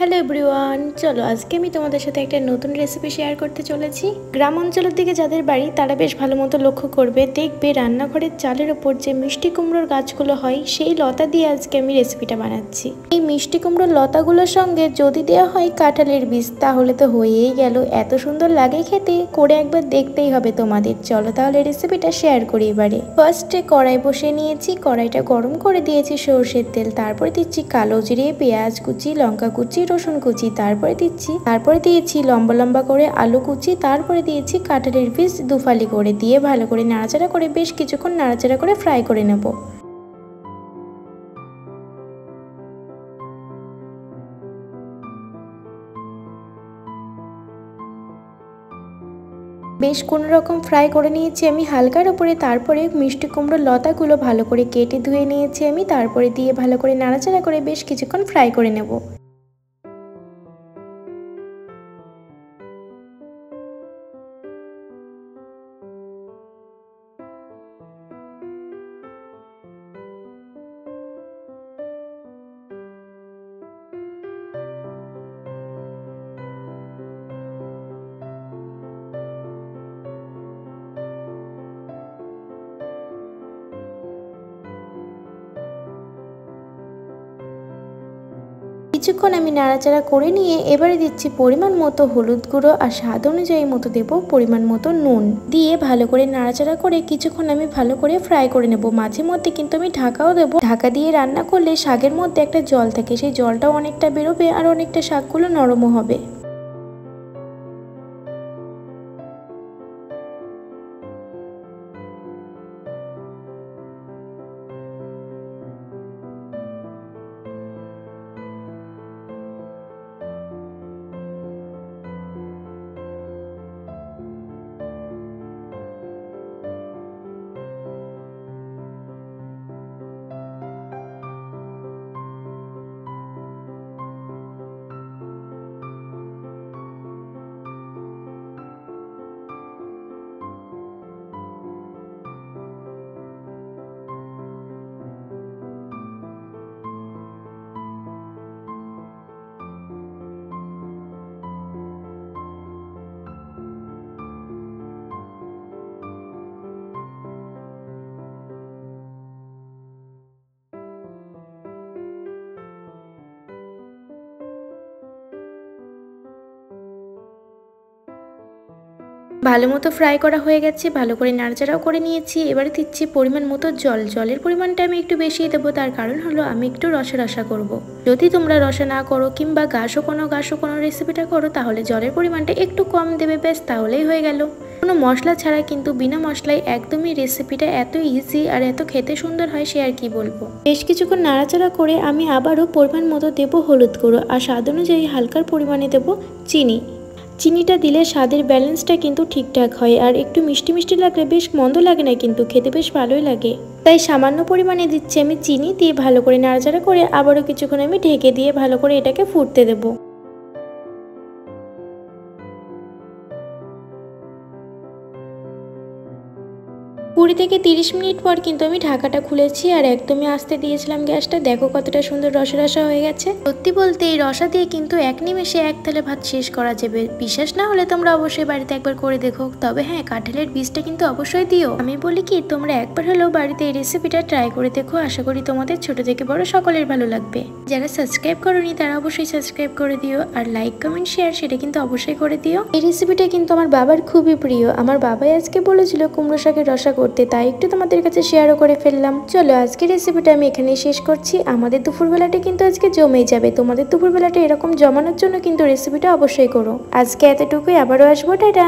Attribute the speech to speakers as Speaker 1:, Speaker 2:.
Speaker 1: Hello everyone, চলো আজকে আমি তোমাদের সাথে একটা নতুন রেসিপি শেয়ার করতে চলেছি। গ্রাম অঞ্চলের দিকে যাদের বাড়ি তারা বেশ ভালো মতো লক্ষ্য করবে, দেখবে রান্নাঘরের চালের ওপর যে মিষ্টি কুমড়োর গাছগুলো হয় সেই লতা দিয়ে আজকে আমি রেসিপিটা বানাচ্ছি। এই মিষ্টি কুমড়োর লতাগুলোর সঙ্গে যদি দেওয়া হয় কাঁঠালের বীজ তাহলে তো হয়েই গেল। এত সুন্দর লাগে খেতে, করে একবার দেখতেই হবে তোমাদের। চলো তাহলে রেসিপিটা শেয়ার করি। এবারে ফার্স্টে কড়াই বসিয়ে নিয়েছি, কড়াইটা গরম করে দিয়েছি সরষের তেল, তারপরে দিচ্ছি কালো জিরে, পেঁয়াজ কুচি, লঙ্কা কুচি, রসুন কুচি, তারপরে দিয়েছি লম্বা লম্বা করে আলু কুচি, তারপরে দিয়েছি কাঁঠালের বীজ দুফালি করে দিয়ে ভালো করে নাড়াচাড়া করে বেশ কিছুক্ষণ নাড়াচাড়া করে ফ্রাই করে নেব। বেশ কোনো রকম ফ্রাই করে নিয়েছি আমি হালকার উপরে। তারপরে মিষ্টি কুমড়োর লতাগুলো ভালো করে কেটে ধুয়ে নিয়েছি আমি, তারপরে দিয়ে ভালো করে নাড়াচাড়া করে বেশ কিছুক্ষণ ফ্রাই করে নেব। কিছুক্ষণ আমি নাড়াচাড়া করে নিয়ে এবারে দিচ্ছি পরিমাণ মতো হলুদ গুঁড়ো আর স্বাদ অনুযায়ী মতো দেব পরিমাণ মতো নুন, দিয়ে ভালো করে নাড়াচাড়া করে কিছুক্ষণ আমি ভালো করে ফ্রাই করে নেব। মাঝে মধ্যে কিন্তু আমি ঢাকাও দেবো। ঢাকা দিয়ে রান্না করলে শাকের মধ্যে একটা জল থাকে, সেই জলটাও অনেকটা বেরোবে আর অনেকটা শাকগুলো নরমও হবে। ভালো মতো ফ্রাই করা হয়ে গেছে, ভালো করে নাড়াচাড়াও করে নিয়েছি। এবারে দিচ্ছি পরিমাণ মতো জল। জলের পরিমাণটা আমি একটু বেশি দেবো, তার কারণ হলো আমি একটু রসা রসা করব। যদি তোমরা রসা না করো কিংবা গাঢ় কোনো রেসিপিটা করো তাহলে জলের পরিমাণটা একটু কম দেবে, ব্যাস তাহলেই হয়ে গেল। কোনো মশলা ছাড়া কিন্তু বিনা মশলায় একদমই রেসিপিটা এত ইজি আর এত খেতে সুন্দর হয় সে আর কি বলবো। বেশ কিছুক্ষণ নাড়াচাড়া করে আমি আবারও পরিমাণ মতো দেবো হলুদ গুঁড়ো আর স্বাদ অনুযায়ী হালকার পরিমাণে দেবো চিনি। চিনিটা দিলে স্বাদের ব্যালেন্সটা কিন্তু ঠিকঠাক হয়, আর একটু মিষ্টি মিষ্টি লাগলে বেশ মন্দ লাগে না, কিন্তু খেতে বেশ ভালোই লাগে। তাই সামান্য পরিমাণে দিচ্ছি আমি চিনি, দিয়ে ভালো করে নাড়াচাড়া করে আবারও কিছুক্ষণ আমি ঢেকে দিয়ে ভালো করে এটাকে ফুটতে দেবো। 20 থেকে 30 মিনিট পর কিন্তু আমি ঢাকাটা খুলেছি আর একদমই আস্তে দিয়েছিলাম গ্যাসটা। দেখো কতটা সুন্দর রসা রসা হয়ে গেছে। সত্যি বলতে এই রসা দিয়ে কিন্তু এক নিমেষে এক থালা ভাত শেষ করা যাবে। বিশ্বাস না হলে তোমরা অবশ্যই বাড়িতে একবার করে দেখো। তবে হ্যাঁ, কাঁঠালের বীজটা কিন্তু অবশ্যই দিও। আমি বলি কি, তোমরা একবার হলেও বাড়িতে এই রেসিপিটা ট্রাই করে দেখো। আশা করি তোমাদের ছোট থেকে বড় সকলের ভালো লাগবে। যারা সাবস্ক্রাইব করোনি তারা অবশ্যই সাবস্ক্রাইব করে দিও, আর লাইক কমেন্ট শেয়ার সেটা কিন্তু অবশ্যই করে দিও। এই রেসিপিটা কিন্তু আমার বাবার খুবই প্রিয়। আমার বাবাই আজকে বলেছিল কুমড়ো শাকের রসা করতে, তাই একটু তোমাদের কাছে শেয়ারও করে ফেললাম। চলো আজকে রেসিপিটা আমি এখানেই শেষ করছি। আমাদের দুপুরবেলাটা কিন্তু আজকে জমেই যাবে। তোমাদের দুপুরবেলাটা এরকম জমানোর জন্য কিন্তু রেসিপিটা অবশ্যই করো। আজকে এতটুকুই, আবারও আসবো, টাটা।